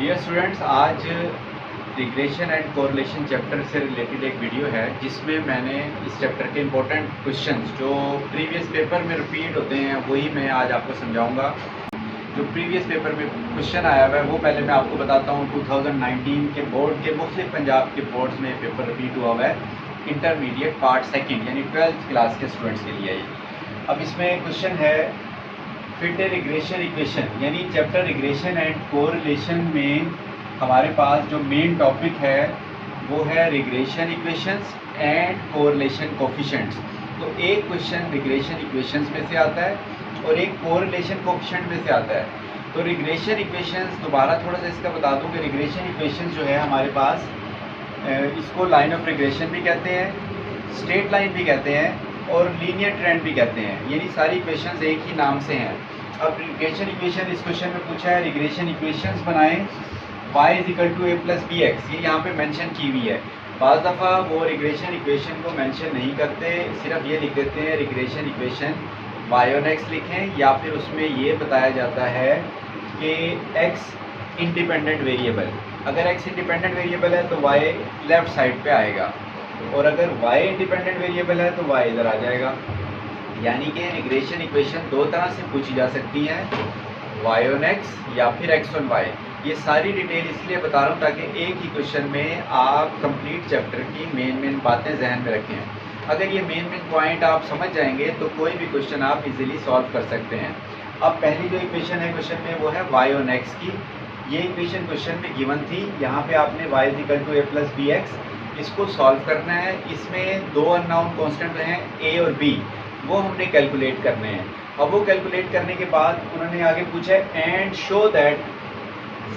Dear students, आज regression and correlation chapter से related एक वीडियो है जिसमें मैंने इस चैप्टर के इम्पोर्टेंट क्वेश्चंस जो प्रीवियस पेपर में रिपीट होते हैं वही मैं आज आपको समझाऊंगा। जो प्रीवियस पेपर में क्वेश्चन आया हुआ है वो पहले मैं आपको बताता हूँ। 2019 के बोर्ड के मुख्तलिफ पंजाब के बोर्ड्स में पेपर रिपीट हुआ हुआ है इंटरमीडिएट पार्ट सेकेंड यानी 12th क्लास के स्टूडेंट्स के लिए। अब इसमें क्वेश्चन है फिट रिग्रेशन इक्वेशन, यानी चैप्टर रिग्रेशन एंड कोरिलेशन में हमारे पास जो मेन टॉपिक है वो है regression equations and correlation coefficients. तो एक क्वेश्चन रिग्रेशन इक्वेशंस में से आता है और एक कोरिलेशन कोफिशिएंट में से आता है। तो रिग्रेशन इक्वेशंस दोबारा थोड़ा सा इसका बता दूं कि रिग्रेशन इक्वेशंस जो है हमारे पास इसको लाइन ऑफ रिग्रेशन भी कहते हैं, स्ट्रेट लाइन भी कहते हैं और लीनियर ट्रेंड भी कहते हैं, यानी सारी इक्वेशंस एक ही नाम से हैं। अब रिग्रेशन इक्वेशन इस क्वेश्चन में पूछा है रिग्रेशन इक्वेशंस बनाएं y = a + bx, ये यहाँ पे मेंशन की हुई है। बाज़ दफ़ा वो रिग्रेशन इक्वेशन को मेंशन नहीं करते, सिर्फ ये लिख देते हैं रिग्रेशन इक्वेशन y/x लिखें, या फिर उसमें ये बताया जाता है कि x इंडिपेंडेंट वेरिएबल, अगर x इंडिपेंडेंट वेरिएबल है तो y लेफ़्ट साइड पे आएगा और अगर y इंडिपेंडेंट वेरिएबल है तो y इधर आ जाएगा। यानी कि रिग्रेशन इक्वेशन दो तरह से पूछी जा सकती है, y/x या फिर x/y। ये सारी डिटेल इसलिए बता रहा हूँ ताकि एक ही क्वेश्चन में आप कंप्लीट चैप्टर की मेन बातें जहन में रखें। अगर ये मेन पॉइंट आप समझ जाएंगे तो कोई भी क्वेश्चन आप इजीली सॉल्व कर सकते हैं। अब पहली जो इक्वेशन है क्वेश्चन में वो है y/x की। ये इक्वेशन क्वेश्चन में गिवन थी, यहाँ पे आपने y = a + bx इसको सॉल्व करना है। इसमें दो अननोन कांस्टेंट हैं a और b, वो हमने कैलकुलेट करने हैं। अब वो कैलकुलेट करने के बाद उन्होंने आगे पूछा है and show that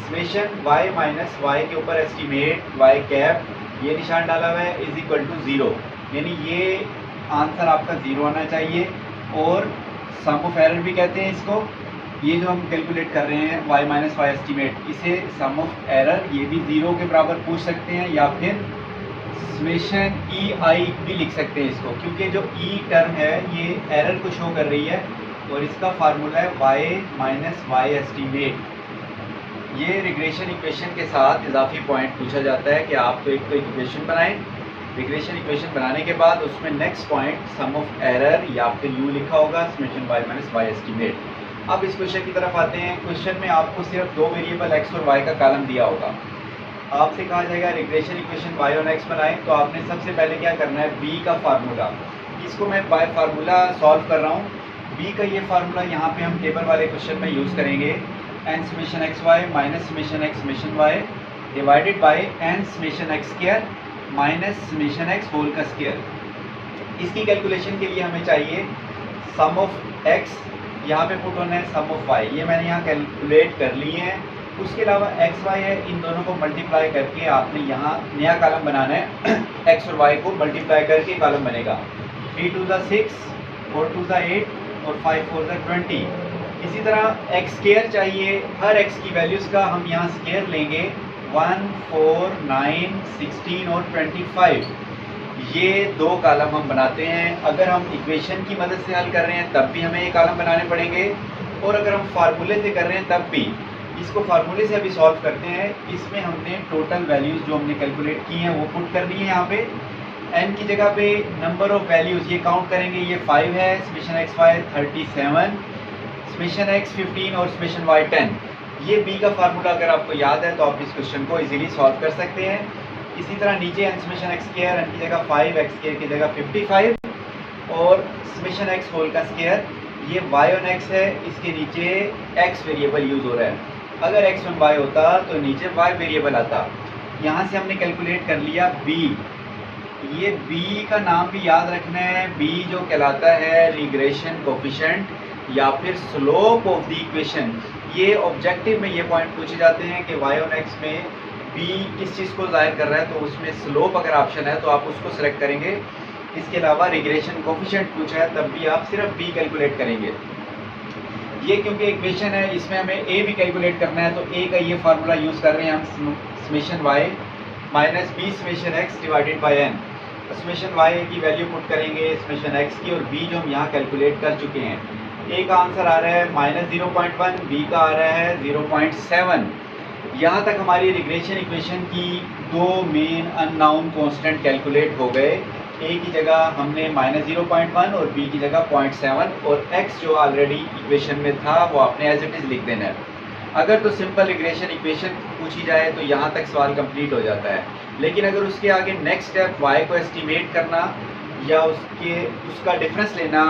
summation y - y के ऊपर एस्टीमेट y कैप, ये निशान डाला हुआ है, = 0, यानी ये आंसर आपका 0 आना चाहिए। और सम ऑफ एरर भी कहते हैं इसको, ये जो हम कैलकुलेट कर रहे हैं y - y एस्टीमेट, इसे सम ऑफ एरर ये भी 0 के बराबर पूछ सकते हैं, या फिर समेशन EI भी लिख सकते हैं इसको, क्योंकि जो E टर्म है ये एरर को शो कर रही है और इसका फार्मूला है y - y एस्टीमेट। ये रिग्रेशन इक्वेशन के साथ इजाफी पॉइंट पूछा जाता है कि आप तो एक इक्वेशन बनाएं, रिग्रेशन इक्वेशन बनाने के बाद उसमें next point sum of error या फिर U लिखा होगा, समेशन y - y एस्टीमेट। अब इस क्वेश्चन की तरफ आते हैं। क्वेश्चन में आपको सिर्फ दो वेरिएबल x और y का कॉलम दिया होगा। आपसे कहा जाएगा रिग्रेशन इक्वेशन y/x बनाएं, तो आपने सबसे पहले क्या करना है, b का फार्मूला, इसको मैं बाय फार्मूला सॉल्व कर रहा हूँ। b का ये फार्मूला यहाँ पे हम टेबल वाले क्वेश्चन में यूज़ करेंगे, n summation xy minus summation x summation y divided by n summation x² minus summation x whole का स्क्वायर। इसकी कैलकुलेशन के लिए हमें चाहिए सम ऑफ x, यहाँ पे पुट होना है सम ऑफ y, ये मैंने यहाँ कैलकुलेट कर लिए हैं। उसके अलावा x y है, इन दोनों को मल्टीप्लाई करके आपने यहाँ नया कॉलम बनाना है x और y को मल्टीप्लाई करके कॉलम बनेगा। 3 2 6, 4 2 8 और 5 4 20। इसी तरह x² चाहिए, हर x की वैल्यूज़ का हम यहाँ स्क्वायर लेंगे, 1 4 9 16 और 25। ये दो कॉलम हम बनाते हैं। अगर हम इक्वेशन की मदद से हल कर रहे हैं तब भी हमें ये कॉलम बनाने पड़ेंगे, और अगर हम फार्मूले से कर रहे हैं तब भी। इसको फार्मूले से अभी सॉल्व करते हैं। इसमें हमने टोटल वैल्यूज़ जो हमने कैलकुलेट की हैं वो पुट कर दी है यहाँ पे। n की जगह पे नंबर ऑफ वैल्यूज़ ये काउंट करेंगे, ये 5 है, summation x y 37, summation x 15 और समेशन y 10। ये b का फार्मूला अगर आपको याद है तो आप इस क्वेश्चन को इजीली सॉल्व कर सकते हैं। इसी तरह नीचे n समेशन x² n की जगह 5, x² की जगह 55 और समेशन x होल का स्क्वायर, ये y/x है, इसके नीचे x वेरिएबल यूज़ हो रहा है। अगर x/y होता तो नीचे y वेरिएबल आता। यहाँ से हमने कैलकुलेट कर लिया b। ये b का नाम भी याद रखना है, b जो कहलाता है रिग्रेशन कोफिशिएंट या फिर स्लोप ऑफ द इक्वेशन। ये ऑब्जेक्टिव में ये पॉइंट पूछे जाते हैं कि y/x में b किस चीज़ को ज़ाहिर कर रहा है, तो उसमें स्लोप अगर ऑप्शन है तो आप उसको सेलेक्ट करेंगे। इसके अलावा रिग्रेशन कोफिशिएंट पूछा है तब भी आप सिर्फ b कैलकुलेट करेंगे। ये क्योंकि इक्वेशन है इसमें हमें a भी कैलकुलेट करना है, तो a का ये फार्मूला यूज़ कर रहे हैं हम, summation y minus b summation x divided by n। Summation y की वैल्यू पुट करेंगे समेशन x की, और b जो हम यहाँ कैलकुलेट कर चुके हैं। a का आंसर आ रहा है -0.1, b का आ रहा है 0.7। यहाँ तक हमारी रिग्रेशन इक्वेशन की दो मेन अननाउन कांस्टेंट कैलकुलेट हो गए। ए की जगह हमने -0.1 और बी की जगह 0.7 और एक्स जो ऑलरेडी इक्वेशन में था वो आपने एज इट इज़ लिख देना है। अगर तो सिंपल रिग्रेशन इक्वेशन पूछी जाए तो यहाँ तक सवाल कंप्लीट हो जाता है, लेकिन अगर उसके आगे नेक्स्ट स्टेप y को एस्टिमेट करना या उसका डिफरेंस लेना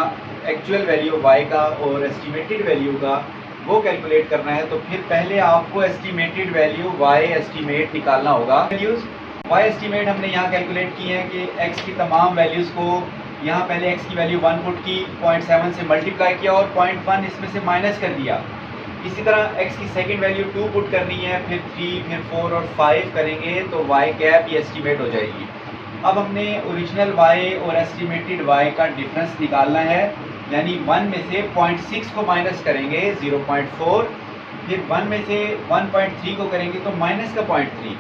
एक्चुअल वैल्यू y का और एस्टिमेटेड वैल्यू का वो कैलकुलेट करना है, तो फिर पहले आपको एस्टिमेटेड वैल्यू y एस्टिमेट निकालना होगा। वैल्यूज़ y एस्टिमेट हमने यहाँ कैलकुलेट की है कि x की तमाम वैल्यूज़ को यहाँ पहले x की वैल्यू 1 पुट की, 0.7 से मल्टीप्लाई किया और 0.1 इसमें से माइनस कर दिया। इसी तरह x की सेकंड वैल्यू 2 पुट करनी है, फिर 3, फिर 4 और 5 करेंगे तो y कैप ये एस्टिमेट हो जाएगी। अब हमने ओरिजिनल y और एस्टिमेटेड y का डिफरेंस निकालना है, यानी 1 में से 0.6 को माइनस करेंगे 0.4, फिर 1 में से 1.3 को करेंगे तो माइनस का 0.3।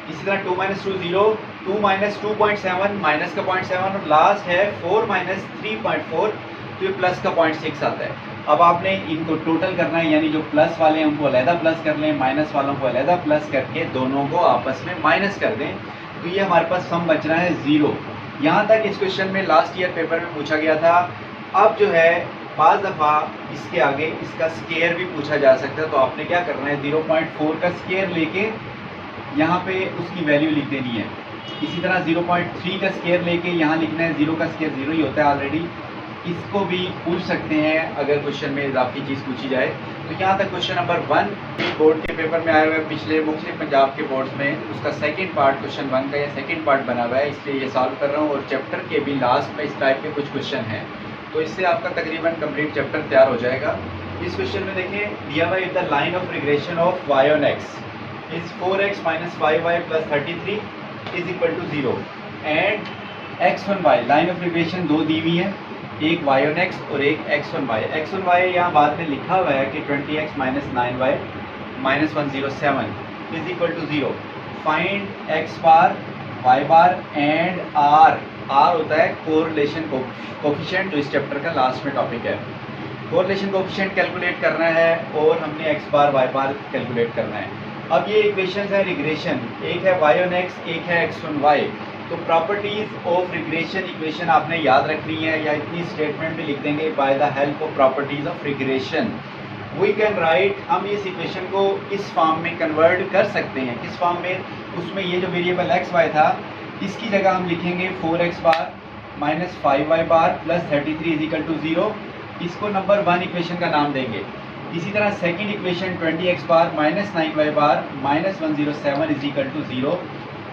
इसी तरह 2 - 2 0, 2 - 2.7 माइनस का 0.7 और लास्ट है 4 - 3.4 तो ये प्लस का 0.6 आता है। अब आपने इनको टोटल करना है, यानी जो प्लस वाले हैं उनको अलहदा प्लस कर लें, माइनस वालों को अलहदा प्लस करके दोनों को आपस में माइनस कर दें, तो ये हमारे पास सम बच रहा है 0। यहाँ तक इस क्वेश्चन में लास्ट ईयर पेपर में पूछा गया था। अब जो है बाज़ दफ़ा इसके आगे इसका स्केयर भी पूछा जा सकता है, तो आपने क्या करना है 0.4 का स्केयर लेके यहाँ पे उसकी वैल्यू लिख देनी है। इसी तरह 0.3 का स्केयर लेके यहाँ लिखना है, 0 का स्केयर 0 ही होता है ऑलरेडी। इसको भी पूछ सकते हैं अगर क्वेश्चन में इजाफी चीज़ पूछी जाए। तो यहाँ तक क्वेश्चन नंबर 1 बोर्ड के पेपर में आया हुआ है, पिछले मुख्तलिफ पंजाब के बोर्ड्स में उसका सेकंड पार्ट क्वेश्चन 1 का या सेकंड पार्ट बना हुआ है, इसलिए ये सॉल्व कर रहा हूँ। और चैप्टर के भी लास्ट में इस टाइप के कुछ क्वेश्चन हैं, तो इससे आपका तकरीबन कंप्लीट चैप्टर तैयार हो जाएगा। इस क्वेश्चन में देखें दिया हुआ the line of regression of y on x is 4x - 5y + 33 = 0 and x on y। Line of regression दो दी हुई है, एक y ऑन x और एक x on y। x on y यहाँ बाद में लिखा हुआ है कि 20x - 9y - 107 = 0। Find x bar, y bar and r। r होता है कोरिलेशन कोफिशिएंट, जो इस चैप्टर का लास्ट में टॉपिक है। कोरिलेशन कोफिशिएंट कैलकुलेट करना है और हमने x बार y बार कैलकुलेट करना है। अब ये इक्वेशंस है रिग्रेशन, एक है y ऑन x, एक है x ऑन y। तो प्रॉपर्टीज़ ऑफ रिग्रेशन इक्वेशन आपने याद रखनी है, या इतनी स्टेटमेंट भी लिख देंगे by the help of properties of regression we can write. हम इस इक्वेशन को इस फॉर्म में कन्वर्ट कर सकते हैं। किस फॉर्म में? उसमें ये जो वेरिएबल x y था इसकी जगह हम लिखेंगे 4x बार - 5y बार + 33 = 0। इसको नंबर 1 इक्वेशन का नाम देंगे। इसी तरह सेकंड इक्वेशन 20x बार - 9y बार - 107 = 0।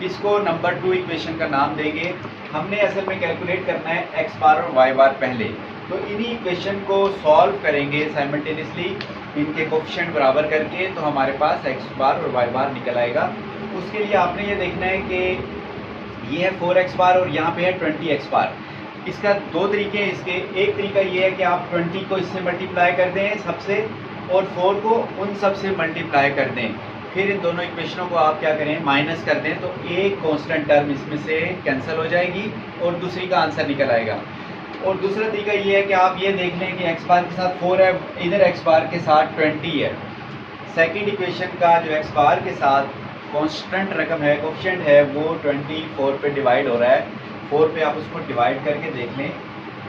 इसको नंबर 2 इक्वेशन का नाम देंगे। हमने असल में कैलकुलेट करना है x बार और y बार पहले, तो इन्हीं इक्वेशन को सॉल्व करेंगे साइमल्टेनियसली, इनके कोफिशिएंट बराबर करके, तो हमारे पास x बार और y बार निकल आएगा। उसके लिए आपने ये देखना है कि ये है 4x बार और यहाँ पे है 20x बार। इसका दो तरीके हैं इसके। एक तरीका ये है कि आप 20 को इससे मल्टीप्लाई कर दें सबसे, और 4 को उन सब से मल्टीप्लाई कर दें, फिर इन दोनों इक्वेशनों को आप क्या करें माइनस कर दें, तो एक कांस्टेंट टर्म इसमें से कैंसिल हो जाएगी और दूसरी का आंसर निकल आएगा। और दूसरा तरीका ये है कि आप ये देख लें कि x बार के साथ 4 है, इधर x बार के साथ 20 है। सेकंड इक्वेशन का जो x बार के साथ कांस्टेंट रकम है, कोफिशिएंट है, वो 24 पे डिवाइड हो रहा है। 4 पे आप उसको डिवाइड करके देख लें,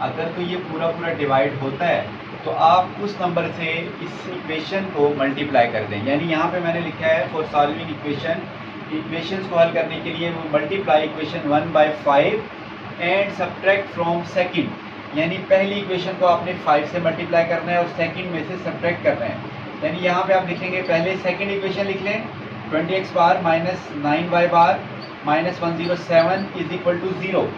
अगर तो ये पूरा पूरा डिवाइड होता है तो आप उस नंबर से इस इक्वेशन को मल्टीप्लाई कर दें। यानी यहाँ पे मैंने लिखा है फॉर सॉल्विंग इक्वेशंस को हल करने के लिए वो multiply equation 1/5 and subtract from second. यानी पहली इक्वेशन को आपने 5 से मल्टीप्लाई करना है और सेकंड में से सब्ट्रैक्ट करना है। यानी यहाँ पे आप लिखेंगे, पहले सेकंड इक्वेशन लिख लें 20x बार - 9y बार - 107 = 0।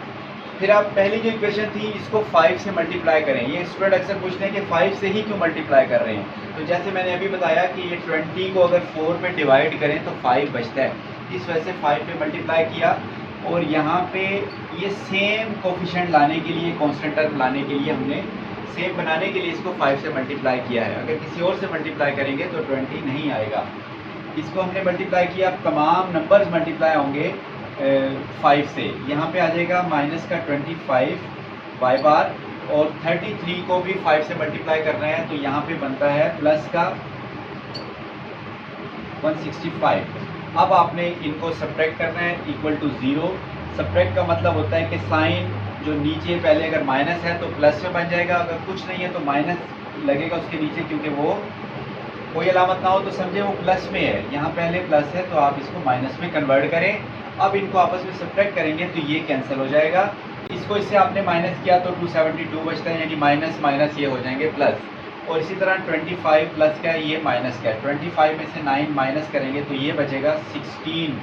फिर आप पहली जो इक्वेशन थी इसको 5 से मल्टीप्लाई करें। ये स्टूडेंट अक्सर पूछते हैं कि 5 से ही क्यों मल्टीप्लाई कर रहे हैं, तो जैसे मैंने अभी बताया कि ये 20 को अगर 4 पे डिवाइड करें तो 5 बचता है, इस वजह से 5 पे मल्टीप्लाई किया। और यहाँ पे ये सेम कोफिशिएंट लाने के लिए, कांस्टेंट टर्म लाने के लिए, हमने सेम बनाने के लिए इसको 5 से मल्टीप्लाई किया है। अगर किसी और से मल्टीप्लाई करेंगे तो 20 नहीं आएगा। इसको हमने मल्टीप्लाई किया, तमाम नंबर्स मल्टीप्लाई होंगे 5 से। यहाँ पे आ जाएगा माइनस का 25 y बार, और 33 को भी 5 से मल्टीप्लाई करना है, तो यहाँ पे बनता है प्लस का 165। अब आपने इनको सब्ट्रैक्ट करना है इक्वल टू 0। सब्ट्रैक्ट का मतलब होता है कि साइन जो नीचे पहले अगर माइनस है तो प्लस में बन जाएगा, अगर कुछ नहीं है तो माइनस लगेगा उसके नीचे, क्योंकि वो कोई अलामत ना हो तो समझे वो प्लस में है। यहाँ पहले प्लस है तो आप इसको माइनस में कन्वर्ट करें। अब इनको आपस में सब्ट्रैक्ट करेंगे तो ये कैंसिल हो जाएगा। इसको इससे आपने माइनस किया तो 272 बचता है, यानी माइनस माइनस ये हो जाएंगे प्लस। और इसी तरह 25 प्लस का है, ये माइनस का है। 25 में से 9 माइनस करेंगे तो ये बचेगा 16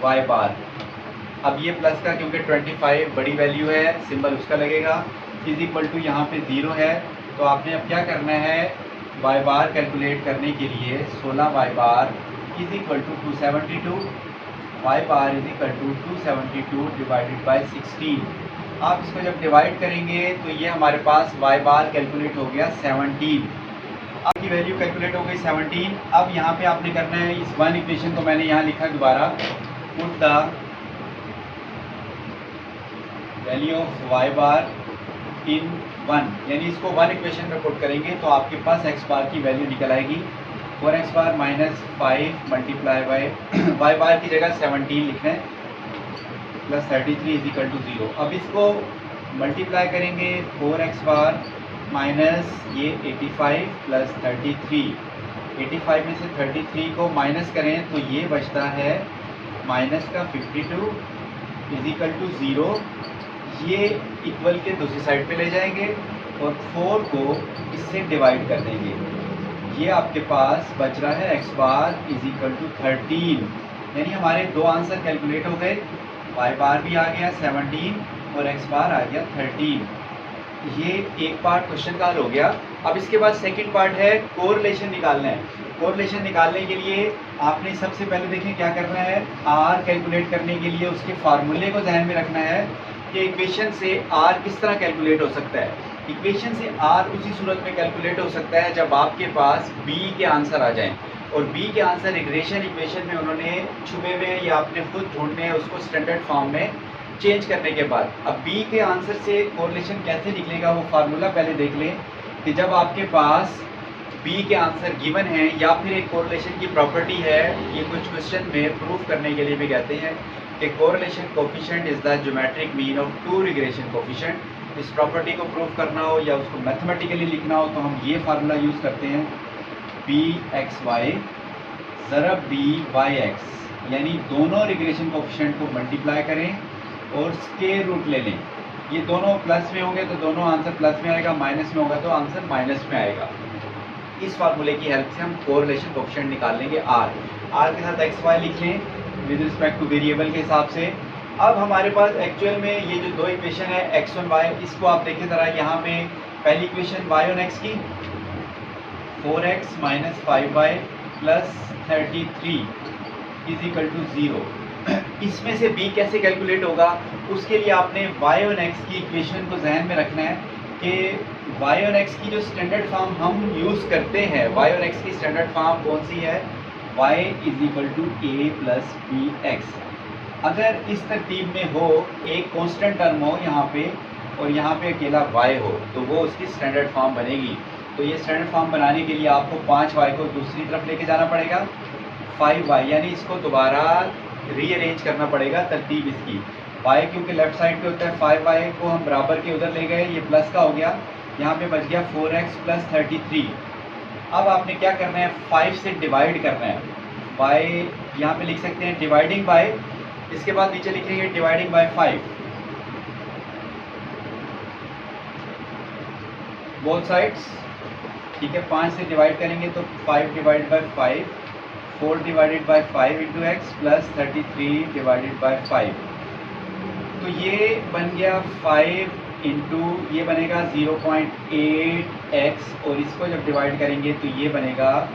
वाई बार। अब ये प्लस का क्योंकि 25 बड़ी वैल्यू है, सिंबल उसका लगेगा। इज इक्वल टू यहाँ पे 0 है, तो आपने अब क्या करना है, वाई बार कैलकुलेट करने के लिए 16 Y bar is equal to 272, Y bar is equal to 272 divided by 16। आप इसको जब डिवाइड करेंगे तो ये हमारे पास वाई बार कैलकुलेट हो गया 17। आपकी वैल्यू कैलकुलेट हो गई 17। अब यहाँ पे आपने करना है, इस वन इक्वेशन को मैंने यहाँ लिखा दोबारा, put the value of Y bar in 1, यानी इसको वन इक्वेशन में पुट करेंगे तो आपके पास एक्स बार की वैल्यू निकल आएगी 4x bar minus 5 multiply by Y bar की जगह 17 लिखना है प्लस 33 इज इक्वल टू 0। अब इसको मल्टीप्लाई करेंगे 4x बार माइनस ये 85 प्लस 33। 85 में से 33 को माइनस करें तो ये बचता है माइनस का 52 इज इक्वल टू 0। ये इक्वल के दूसरी साइड पे ले जाएंगे और 4 को इससे डिवाइड कर देंगे। ये आपके पास बच रहा है X bar is equal to 13, यानी हमारे दो आंसर कैलकुलेट हो गए। वाई बार भी आ गया 17 और एक्स बार आ गया 13। ये एक पार्ट क्वेश्चन का हल हो गया। अब इसके बाद सेकंड पार्ट है कोरिलेशन निकालना है। कोरिलेशन निकालने के लिए आपने सबसे पहले देखें क्या करना है, आर कैलकुलेट करने के लिए उसके फार्मूले को ध्यान में रखना है कि इक्वेशन से आर किस तरह कैलकुलेट हो सकता है। इक्वेशन से आर उसी सूरत में कैलकुलेट हो सकता है जब आपके पास बी के आंसर आ जाएं, और बी के आंसर रिग्रेशन इक्वेशन में उन्होंने छुपे हुए या आपने खुद ढूंढने हैं उसको स्टैंडर्ड फॉर्म में चेंज करने के बाद। अब बी के आंसर से कोरिलेशन कैसे निकलेगा वो फार्मूला पहले देख लें कि जब आपके पास बी के आंसर गिवन है या फिर एक कोरिलेशन की प्रॉपर्टी है, ये कुछ क्वेश्चन में प्रूफ करने के लिए भी कहते हैं कि correlation coefficient is the geometric mean of two regression coefficient. इस प्रॉपर्टी को प्रूफ करना हो या उसको मैथमेटिकली लिखना हो तो हम ये फार्मूला यूज़ करते हैं, बी एक्स वाई ज़रब बी वाई एक्स, यानी दोनों रिग्रेशन कोफिशिएंट को मल्टीप्लाई करें और स्क्वायर रूट ले लें। ये दोनों प्लस में होंगे तो दोनों आंसर प्लस में आएगा, माइनस में होगा तो आंसर माइनस में आएगा। इस फार्मूले की हेल्प से हम कोरिलेशन कोफिशिएंट निकाल लेंगे आर के साथ एक्स वाई लिख लें विद रिस्पेक्ट टू वेरिएबल के हिसाब से। अब हमारे पास एक्चुअल में ये जो दो इक्वेशन है एक्स ऑन वाई, इसको आप देखें ज़रा, यहाँ पे पहली इक्वेशन वाई ऑन एक्स की 4x minus 5y plus 33 is equal to 0। इसमें से b कैसे कैलकुलेट होगा, उसके लिए आपने y ऑन x की इक्वेशन को जहन में रखना है कि y ऑन x की जो स्टैंडर्ड फॉर्म हम यूज़ करते हैं, y ऑन x की स्टैंडर्ड फॉर्म कौन सी है, y is equal to a plus B X. अगर इस तरतीब में हो, एक कांस्टेंट टर्म हो यहाँ पे और यहाँ पे अकेला y हो, तो वो उसकी स्टैंडर्ड फॉर्म बनेगी। तो ये स्टैंडर्ड फॉर्म बनाने के लिए आपको 5y को दूसरी तरफ लेके जाना पड़ेगा, 5y, यानी इसको दोबारा रीअरेंज करना पड़ेगा तरतीब इसकी। y क्योंकि लेफ्ट साइड पे होता है, 5y को हम बराबर के उधर ले गए, ये प्लस का हो गया, यहाँ पे बच गया 4x प्लस 33। अब आपने क्या करना है, 5 से डिवाइड करना है। y यहाँ पे लिख सकते हैं डिवाइडिंग बाय, इसके बाद नीचे लिखेंगे डिवाइडिंग बाय 5, बोथ साइड्स, ठीक है। 5 से डिवाइड करेंगे तो 5 divide by 5, 4 divided by 5 into x plus 33 divided by 5। तो ये बन गया 5 इंटू, ये बनेगा 0.8x, और इसको जब डिवाइड करेंगे तो ये बनेगा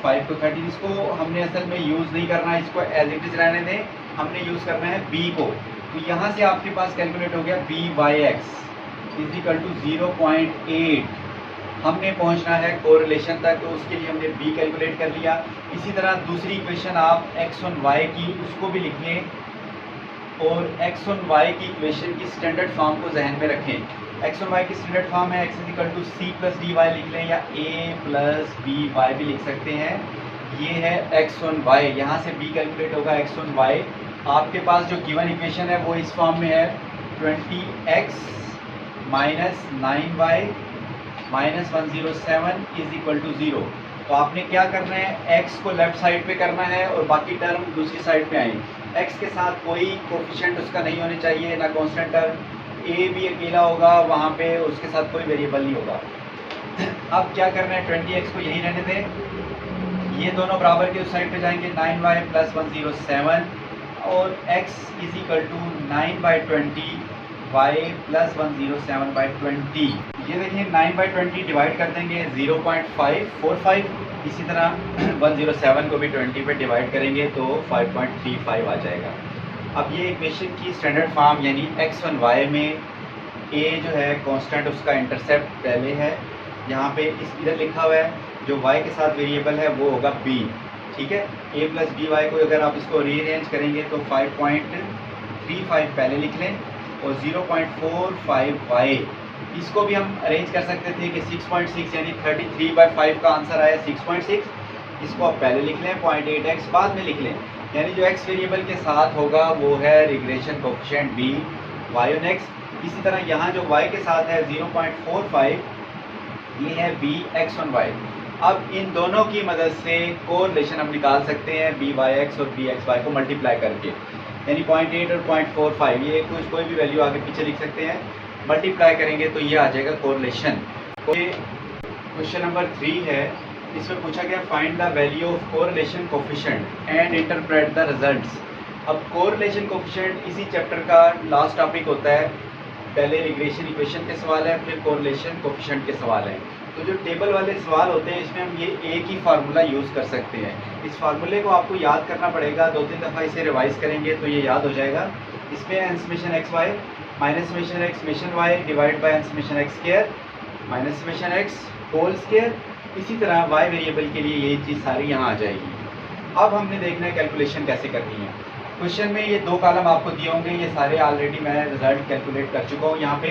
5 को 30। इसको हमने असल में यूज़ नहीं करना है, इसको एज इट इज रहने दें, हमने यूज़ करना है b को। तो यहाँ से आपके पास कैलकुलेट हो गया b by X is equal to 0.8। हमने पहुंचना है कोरिलेशन तक, तो उसके लिए हमने b कैलकुलेट कर लिया। इसी तरह दूसरी इक्वेशन आप x ऑन y की, उसको भी लिख लें और x ऑन y की इक्वेशन की स्टैंडर्ड फॉर्म को जहन में रखें। x ऑन y की स्टैंडर्ड फॉर्म है x is equal to c plus D Y लिख लें, या a प्लस बी वाई भी लिख सकते हैं। ये है एक्स ऑन वाई, यहाँ से बी कैलकुलेट होगा एक्स ऑन वाई। आपके पास जो गिवन इक्वेशन है वो इस फॉर्म में है 20x minus 9y minus 107 is equal to 0। तो आपने क्या करना है, x को लेफ्ट साइड पे करना है और बाकी टर्म दूसरी साइड पे आएंगे। x के साथ कोई कोफिशिएंट उसका नहीं होने चाहिए, ना कांस्टेंट टर्म। a भी अकेला होगा वहाँ पे, उसके साथ कोई वेरिएबल नहीं होगा। अब क्या करना है, 20x को यही रहने दें, ये दोनों बराबर के उस साइड पे जाएंगे, 9y प्लस 107 और x is equal to 9/20 y plus 107/20। ये देखिए 9/20 डिवाइड कर देंगे 0.545, इसी तरह 107 को भी 20 पे डिवाइड करेंगे तो 5.35 आ जाएगा। अब ये इक्वेशन की स्टैंडर्ड फॉर्म यानी x1 y में a जो है कांस्टेंट, उसका इंटरसेप्ट पहले है, यहाँ पे इस इधर लिखा हुआ है, जो y के साथ वेरिएबल है वो होगा b, ठीक है। a प्लस बी वाई को अगर आप इसको रीअरेंज करेंगे तो 5.35 पहले लिख लें और 0.45y, इसको भी हम अरेंज कर सकते थे कि 6.6 यानी 33/5 का आंसर आया 6.6, इसको आप पहले लिख लें, 0.8x बाद में लिख लें, यानी जो x वेरिएबल के साथ होगा वो है regression coefficient b y on x। इसी तरह यहाँ जो y के साथ है 0.45, ये है b x ऑन y। अब इन दोनों की मदद से कोरिलेशन हम निकाल सकते हैं by(x) और bxy को मल्टीप्लाई करके, यानी 0.8 और 0.45, ये कुछ कोई भी वैल्यू आगे पीछे लिख सकते हैं, मल्टीप्लाई करेंगे तो ये आ जाएगा कोरिलेशन। ये क्वेश्चन नंबर 3 है, इसमें पूछा गया find the value of correlation coefficient and interpret the results. अब कोरिलेशन कोफिशिएंट इसी चैप्टर का लास्ट टॉपिक होता है, पहले रिग्रेशन इक्वेशन के सवाल है, फिर कोरिलेशन कोफिशिएंट के सवाल हैं। तो जो टेबल वाले सवाल होते हैं इसमें हम ये एक ही फार्मूला यूज़ कर सकते हैं। इस फार्मूले को आपको याद करना पड़ेगा, 2-3 दफ़ा इसे रिवाइज करेंगे तो ये याद हो जाएगा। इसमें n summation X Y minus summation X summation Y divide by n summation X square minus summation X whole square. इसी तरह y वेरिएबल के लिए ये चीज़ सारी यहाँ आ जाएगी। अब हमने देखना है कैलकुलेशन कैसे करनी है। क्वेश्चन में ये 2 कॉलम आपको दिए होंगे, ये सारे ऑलरेडी मैं रिजल्ट कैलकुलेट कर चुका हूँ। यहाँ पे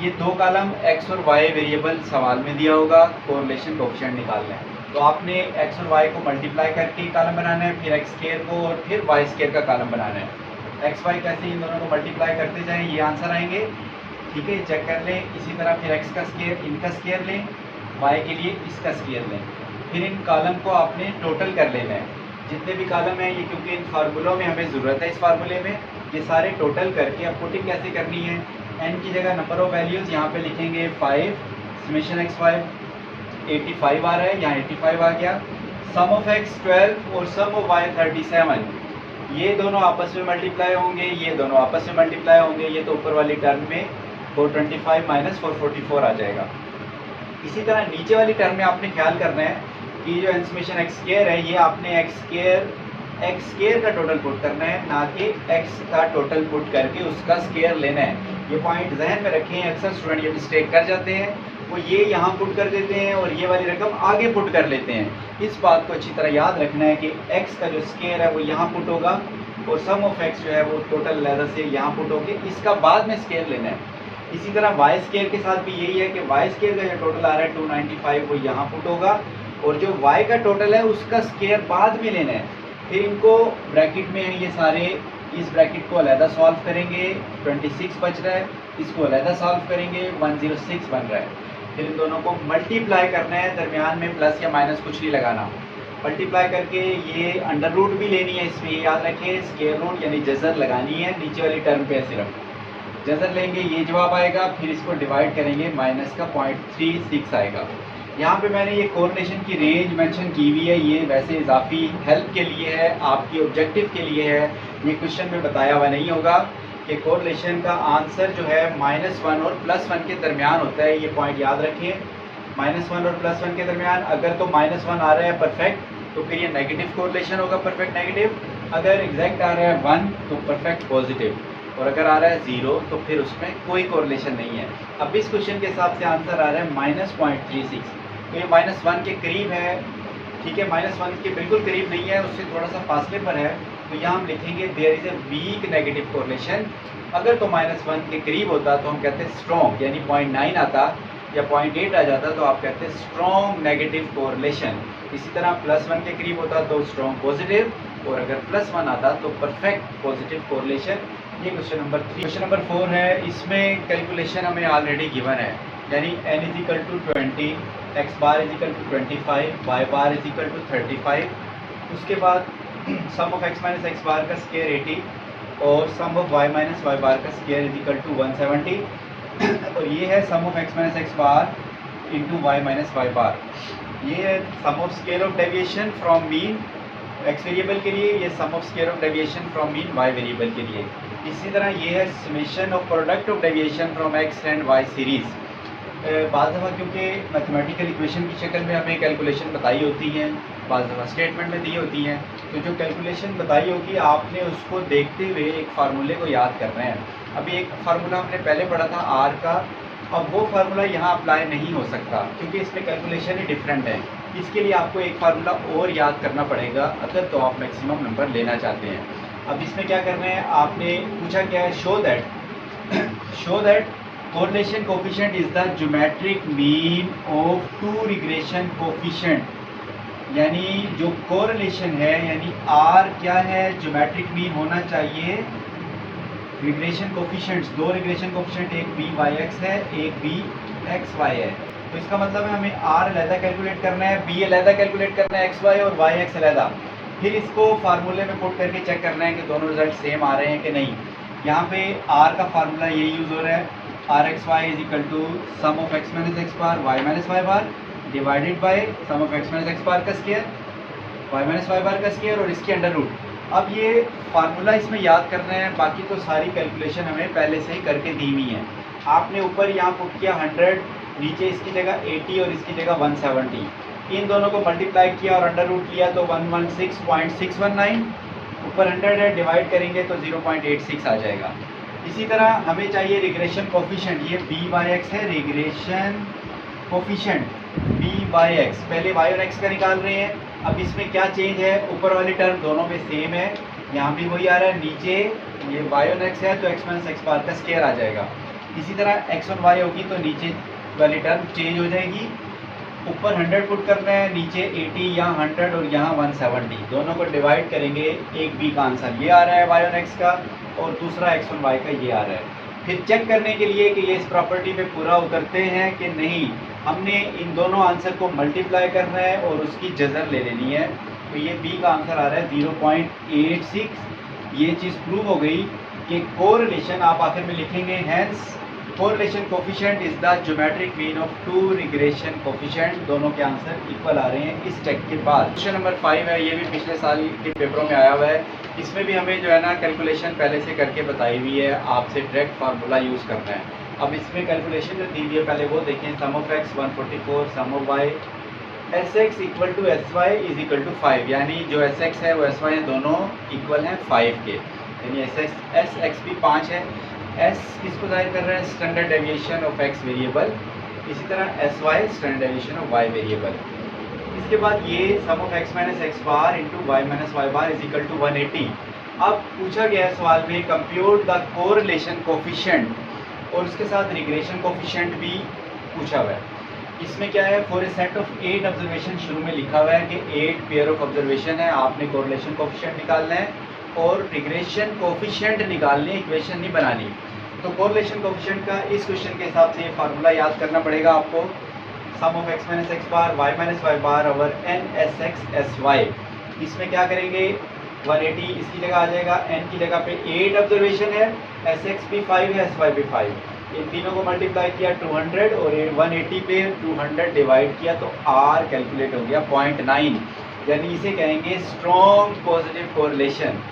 ये 2 कॉलम x और y वेरिएबल सवाल में दिया होगा, कोरिलेशन कोफिशिएंट निकालना है तो आपने x और y को मल्टीप्लाई करके कॉलम बनाना है, फिर x स्क्वायर को और फिर y स्क्वायर का कॉलम बनाना है। x y कैसे इन दोनों को मल्टीप्लाई करते जाएं ये आंसर आएंगे, ठीक है, चेक कर लें। इसी तरह फिर x का स्क्वायर इनका स्क्वायर लें, y के लिए इसका स्क्वायर लें, फिर इन कॉलम को आपने टोटल कर लेना है, जितने भी कॉलम हैं ये, क्योंकि इन फार्मूलों में हमें ज़रूरत है। इस फार्मूले में ये सारे टोटल करके अब पुटिंग कैसे करनी है, n की जगह नंबर ऑफ वैल्यूज़ यहाँ पे लिखेंगे 5 समेशन एक्स 5 85 आ रहा है, यहाँ 85 आ गया, सम ऑफ x 12 और सम ऑफ y 37, ये दोनों आपस में मल्टीप्लाई होंगे, ये दोनों आपस में मल्टीप्लाई होंगे, ये तो ऊपर वाली टर्म में 425 माइनस 444 आ जाएगा। इसी तरह नीचे वाली टर्म में आपने ख्याल करना है कि जो n समेशन एक्स स्क्वायर है ये आपने एक्स स्क्वायर का टोटल पुट करना है, ना कि x का टोटल पुट करके उसका स्क्वायर लेना है। ये पॉइंट जहन में रखें, अक्सर स्टूडेंट ये मिस्टेक कर जाते हैं, वो ये यहाँ पुट कर देते हैं और ये वाली रकम आगे पुट कर लेते हैं। इस बात को अच्छी तरह याद रखना है कि x का जो स्क्वायर है वो यहाँ पुट होगा और सम ऑफ x जो है वो टोटल लेदर से यहाँ पुट होके इसका बाद में स्क्वायर लेना है। इसी तरह y स्क्वायर के साथ भी यही है कि y स्क्वायर का जो टोटल आ रहा है 295 वो यहाँ पुट होगा और जो y का टोटल है उसका स्क्वायर बाद में लेना है। फिर इनको ब्रैकेट में है ये सारे, इस ब्रैकेट को अलहदा सॉल्व करेंगे, 26 बच रहा है, इसको अलहदा सॉल्व करेंगे, 106 बन रहा है। फिर इन दोनों को मल्टीप्लाई करना है, दरमियान में प्लस या माइनस कुछ नहीं लगाना, मल्टीप्लाई करके ये अंडर रूट भी लेनी है, इसमें याद रखें स्क्वायर रूट यानी जज़र लगानी है, नीचे वाली टर्म पे सिर्फ जज़र लेंगे, ये जवाब आएगा। फिर इसको डिवाइड करेंगे, माइनस का 0.36 आएगा। यहाँ पे मैंने ये कोरिलेशन की रेंज मेंशन की हुई है, ये वैसे इजाफी हेल्प के लिए है, आपकी ऑब्जेक्टिव के लिए है, ये क्वेश्चन में बताया हुआ नहीं होगा कि कोरिलेशन का आंसर जो है -1 और +1 के दरमियान होता है। ये पॉइंट याद रखिए, -1 और +1 के दरमियान। अगर तो -1 आ रहा है परफेक्ट तो फिर ये नेगेटिव कोरिलेशन होगा, परफेक्ट नेगेटिव। अगर एग्जैक्ट आ रहा है 1 तो परफेक्ट पॉजिटिव, और अगर आ रहा है 0 तो फिर उसमें कोई कोरिलेशन नहीं है। अब इस क्वेश्चन के हिसाब से आंसर आ रहा है -0.36, तो ये -1 के करीब है, ठीक है, -1 के बिल्कुल करीब नहीं है, उससे थोड़ा सा फासले पर है। तो यहाँ हम लिखेंगे there is a weak negative correlation. अगर तो -1 के करीब होता तो हम कहते हैं स्ट्रॉन्ग, यानी 0.9 आता, या 0.8 आ जाता तो आप कहते हैं स्ट्रॉन्ग नेगेटिव कोरिलेशन। इसी तरह +1 के करीब होता तो स्ट्रॉन्ग पॉजिटिव, और अगर +1 आता तो परफेक्ट पॉजिटिव कोरिलेशन। ये क्वेश्चन नंबर 3। क्वेश्चन नंबर 4 है, इसमें कैलकुलेशन हमें ऑलरेडी गिवन है, यानी n = 20, x बार = 25, y बार = 35। उसके बाद sum of x minus X bar का स्क्वायर 80 और sum of y minus Y bar का स्क्वायर = 170 और ये है sum of x minus X bar into Y minus Y bar. ये है sum of scale of deviation from mean x variable के लिए, ये sum of scale of deviation from mean y variable के लिए। इसी तरह ये है summation of product of deviation from x and y series. बाज़ दफ़ा क्योंकि मैथमेटिकल इक्वेशन की शक्ल में हमें कैलकुलेशन बताई होती हैं, बाज़ दफ़ा स्टेटमेंट में दी होती हैं, तो जो कैलकुलेशन बताई होगी आपने उसको देखते हुए एक फार्मूले को याद करना है। अभी एक फार्मूला हमने पहले पढ़ा था r का, अब वो फार्मूला यहाँ अप्लाई नहीं हो सकता क्योंकि इसमें कैलकुलेशन ही डिफरेंट है। इसके लिए आपको एक फार्मूला और याद करना पड़ेगा अगर तो आप मैक्सिमम नंबर लेना चाहते हैं। अब इसमें क्या करना है, आपने पूछा क्या है, show that correlation coefficient is the geometric mean of two regression coefficient. यानी जो कोरिलेशन है, यानी r क्या है, ज्योमेट्रिक मीन होना चाहिए रिग्रेशन कोफिशिएंट्स, दो रिग्रेशन कोफिशिएंट, एक बी वाई एक्स है, एक बी एक्स वाई है। तो इसका मतलब है हमें r अलहदा कैलकुलेट करना है, b अलहदा कैलकुलेट करना है, एक्स वाई और वाई एक्स अलहदा। फिर इसको फार्मूले में पुट करके चेक करना है कि दोनों रिजल्ट सेम आ रहे हैं कि नहीं। यहाँ पे r का फार्मूला ये यूज़ हो रहा है, R X Y = sum of x minus X bar y minus Y bar divided by sum of x minus X bar का square y minus Y bar का स्क्वायर और इसके अंडर रूट। अब ये फार्मूला इसमें याद करना है, बाकी तो सारी कैलकुलेशन हमें पहले से ही करके दी हुई है। आपने ऊपर यहाँ पुट किया 100, नीचे इसकी जगह 80 और इसकी जगह 170, इन दोनों को मल्टीप्लाई किया और अंडर रूट लिया तो 116.619, ऊपर 100 है, डिवाइड करेंगे तो 0.86 आ जाएगा। इसी तरह हमें चाहिए रिग्रेशन कोफिशिएंट, ये बी वाई एक्स है, regression coefficient B Y X, पहले वाई और एक्स का निकाल रहे हैं। अब इसमें क्या चेंज है, ऊपर वाली टर्म दोनों में सेम है, यहाँ भी वही आ रहा है, नीचे ये वाई और एक्स है तो एक्स माइनस एक्स बार का स्क्वायर आ जाएगा। इसी तरह एक्स और वाई होगी तो नीचे वाली टर्म चेंज हो जाएगी, ऊपर 100 पुट करना है, नीचे 80, यहाँ 100 और यहाँ 170, दोनों को डिवाइड करेंगे, एक बी का आंसर ये आ रहा है वाई और एक्स का और दूसरा एक्स और वाई का ये आ रहा है। फिर चेक करने के लिए कि ये इस प्रॉपर्टी पे पूरा उतरते हैं कि नहीं, हमने इन दोनों आंसर को मल्टीप्लाई करना है और उसकी जज़र ले लेनी है। तो ये बी का आंसर आ रहा है 0.86। ये चीज़ प्रूव हो गई कि कोरिलेशन, आप आखिर में लिखेंगे hence correlation coefficient is the geometric mean of two regression coefficient. दोनों के आंसर इक्वल आ रहे हैं इस टेक के बाद। क्वेश्चन नंबर 5 है, ये भी पिछले साल के पेपरों में आया हुआ है। इसमें भी हमें जो है ना कैलकुलेशन पहले से करके बताई हुई है, आपसे डायरेक्ट फार्मूला यूज़ करना है। अब इसमें कैलकुलेशन जो दी हुई है पहले वो देखें, sum of X 144, sum of Y S X equal to S Y is equal to 5, यानी जो एस एक्स है वो एस वाई है, दोनों इक्वल हैं 5 के, यानी एस एक्स भी 5 है। एस किसको जाहिर कर रहे हैं, standard deviation of X variable, इसी तरह S Y standard deviation of Y variable. इसके बाद ये sum of X minus X bar into Y minus Y bar is equal to 180। अब पूछा गया है सवाल में कंप्यूट द कोरिलेशन कोफिशिएंट, और उसके साथ रिग्रेशन कोफिशिएंट भी पूछा हुआ है। इसमें क्या है, for a set of 8 observation, शुरू में लिखा हुआ है कि 8 पेयर ऑफ ऑब्जर्वेशन है, आपने कोरिलेशन कोफिशिएंट निकालना है और रिग्रेशन कोफिशिएंट निकालने, इक्वेशन नहीं बनानी। तो कोरिलेशन कोफिशिएंट का इस क्वेश्चन के हिसाब से फार्मूला याद करना पड़ेगा आपको, sum of X minus X bar Y minus Y bar over N S X S Y. इसमें क्या करेंगे, 180 इसकी जगह आ जाएगा, n की जगह पे 8 ऑब्जर्वेशन है, एस एक्स भी 5 है, एस वाई भी 5, इन तीनों को मल्टीप्लाई किया 200 और 180 पे 200 डिवाइड किया तो r कैलकुलेट हो गया 0.9, यानी इसे कहेंगे स्ट्रॉन्ग पॉजिटिव कोरिलेशन।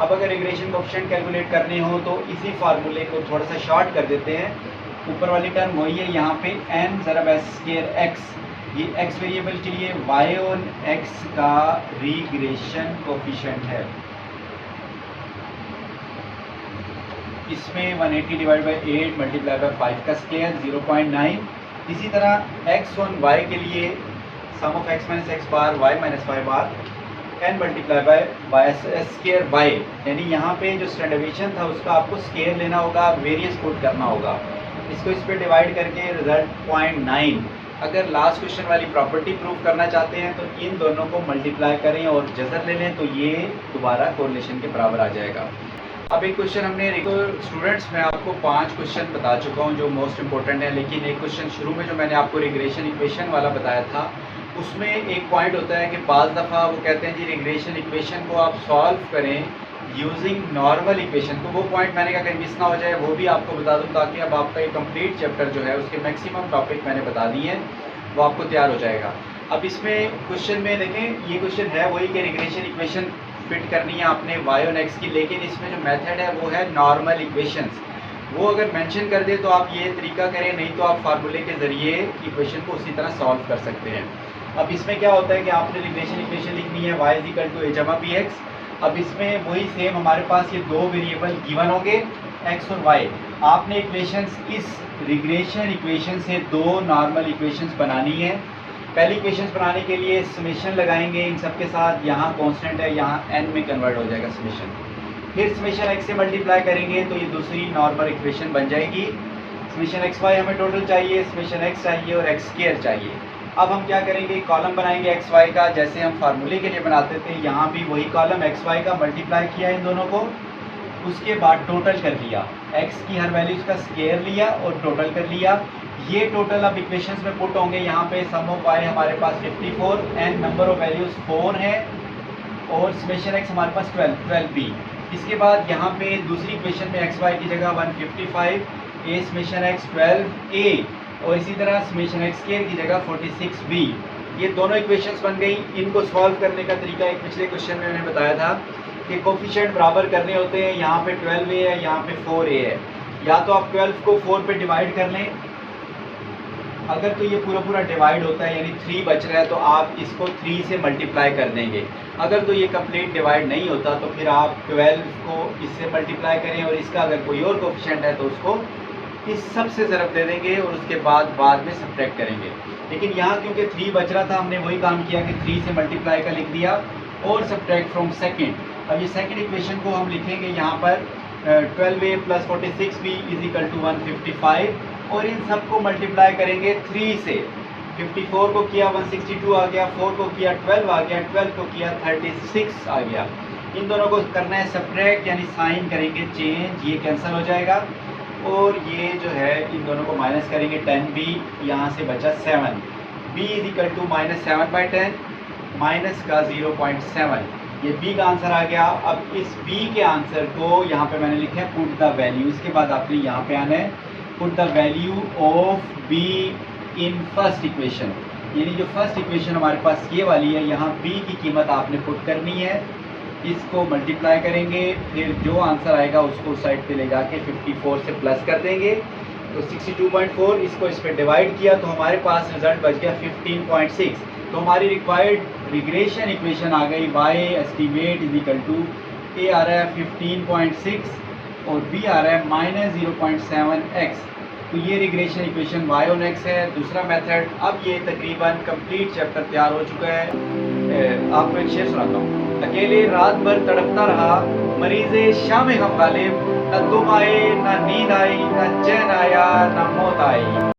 अब अगर रिग्रेशन कोफिशिएंट कैलकुलेट करने हो तो इसी फार्मूले को थोड़ा सा शॉर्ट कर देते हैं, ऊपर वाली टर्म वही है, यहाँ पे n ज़रा एस स्क्वायर x, ये x वेरिएबल के लिए y और x का रिग्रेशन कोफिशिएंट है, इसमें 180 डिवाइड बाई 8 मल्टीप्लाई बाई 5 का स्क्वायर 0.9। इसी तरह x और y के लिए sum of x minus X bar y minus Y bar n multiply by S square y, यानी यहाँ पे जो स्टैंडर्ड डेविएशन था उसका आपको स्क्वायर लेना होगा, वेरियंस पुट करना होगा। इसको इस पे डिवाइड करके रिजल्ट 0.9। अगर लास्ट क्वेश्चन वाली प्रॉपर्टी प्रूव करना चाहते हैं तो इन दोनों को मल्टीप्लाई करें और जजर ले लें तो ये दोबारा कोरिलेशन के बराबर आ जाएगा। अब एक क्वेश्चन हमने स्टूडेंट्स मैं आपको 5 क्वेश्चन बता चुका हूँ जो मोस्ट इंपॉर्टेंट है, लेकिन एक क्वेश्चन शुरू में जो मैंने आपको रिग्रेशन इक्वेशन वाला बताया था उसमें एक पॉइंट होता है कि बाज़ दफ़ा वो कहते हैं जी रिग्रेशन इक्वेशन को आप सॉल्व करें यूजिंग नॉर्मल इक्वेशन। तो वो पॉइंट मैंने कहा कहीं मिस ना हो जाए, वो भी आपको बता दूं ताकि अब आपका ये कंप्लीट चैप्टर जो है उसके मैक्सिमम टॉपिक मैंने बता दिए हैं, वो आपको तैयार हो जाएगा। अब इसमें क्वेश्चन में देखें, ये क्वेश्चन है वही कि रिग्रेशन इक्वेशन फिट करनी है आपने y और x की, लेकिन इसमें जो मेथड है वो है नॉर्मल इक्वेशंस। वो अगर मेंशन कर दे तो आप ये तरीका करें, नहीं तो आप फार्मूले के ज़रिए इक्वेशन को उसी तरह सॉल्व कर सकते हैं। अब इसमें क्या होता है कि आपने रिग्रेशन इक्वेशन लिखनी है y = a बी एक्स। अब इसमें वही सेम हमारे पास ये दो वेरिएबल गिवन होंगे x और y। आपने इक्वेशंस इस रिग्रेशन इक्वेशन से दो नॉर्मल इक्वेशंस बनानी है। पहली इक्वेशंस बनाने के लिए समेशन लगाएंगे इन सब के साथ, यहाँ कांस्टेंट है यहाँ n में कन्वर्ट हो जाएगा समेशन। फिर समेशन x से मल्टीप्लाई करेंगे तो ये दूसरी नॉर्मल इक्वेशन बन जाएगी। समेशन x y हमें टोटल चाहिए, समेशन x चाहिए और x स्क्वायर चाहिए। अब हम क्या करेंगे, कॉलम बनाएंगे एक्स वाई का जैसे हम फार्मूले के लिए बनाते थे। यहाँ भी वही कॉलम एक्स वाई का मल्टीप्लाई किया इन दोनों को, उसके बाद टोटल कर लिया, एक्स की हर वैल्यूज़ का स्क्वायर लिया और टोटल कर लिया। ये टोटल अब इक्वेशंस में पुट होंगे। यहाँ पे सम ऑफ वाई हमारे पास 54, एन नंबर ऑफ वैल्यूज़ 4 है और समेशन एक्स हमारे पास 12b। इसके बाद यहाँ पे दूसरी इक्वेशन में एक्स वाई की जगह 155, ए समेशन एक्स 12a और इसी तरह समेशन एक्स स्क्वायर की जगह 46b। ये दोनों इक्वेशंस बन गई। इनको सॉल्व करने का तरीका एक पिछले क्वेश्चन में मैंने बताया था कि कोफिशिएंट बराबर करने होते हैं। यहाँ पे 12a है, यहाँ पे 4a है। या तो आप 12 को 4 पे डिवाइड कर लें, अगर तो ये पूरा डिवाइड होता है यानी 3 बच रहा है तो आप इसको 3 से मल्टीप्लाई कर देंगे। अगर तो ये कंप्लीट डिवाइड नहीं होता तो फिर आप 12 को इससे मल्टीप्लाई करें और इसका अगर कोई और कोफिशिएंट है तो उसको इस सब से ज़रब दे देंगे और उसके बाद में सब्ट्रैक्ट करेंगे। लेकिन यहाँ क्योंकि 3 बच रहा था हमने वही काम किया कि 3 से मल्टीप्लाई का लिख दिया और सब्ट्रैक्ट फ्रॉम सेकंड। अब ये सेकंड इक्वेशन को हम लिखेंगे यहाँ पर 12a + 46b = 155 और इन सब को मल्टीप्लाई करेंगे 3 से। 54 को किया 162 आ गया, 4 को किया 12 आ गया, 12 को किया 36 आ गया। इन दोनों को करना है सब्ट्रैक्ट यानी साइन करेंगे चेंज, ये कैंसिल हो जाएगा और ये जो है इन दोनों को माइनस करेंगे 10b, यहाँ से बचा 7। b = -7/10 माइनस का 0.7, ये b का आंसर आ गया। अब इस b के आंसर को यहाँ पे मैंने लिखा है पुट द वैल्यू। इसके बाद आपने यहाँ पे आना है put the value of b in first equation, यानी जो फर्स्ट इक्वेशन हमारे पास ये वाली है, यहाँ b की कीमत आपने पुट करनी है। इसको मल्टीप्लाई करेंगे, फिर जो आंसर आएगा उसको साइड पे ले जाके 54 से प्लस कर देंगे तो 62.4। इसको इस पर डिवाइड किया तो हमारे पास रिजल्ट बच गया 15.6। तो हमारी रिक्वायर्ड रिग्रेशन इक्वेशन आ गई y एस्टीमेट = a आ रहा है 15.6 और b आ रहा है -0.7x। तो ये रिग्रेशन इक्वेशन y और x है, दूसरा मेथड। अब ये तकरीबन कंप्लीट चैप्टर तैयार हो चुका है। आपको एक शेर सुनाता हूँ। अकेले रात भर तड़पता रहा मरीज़े शाम गम गालिब, न तुम आए न नींद आई, न चैन आया न मौत आई।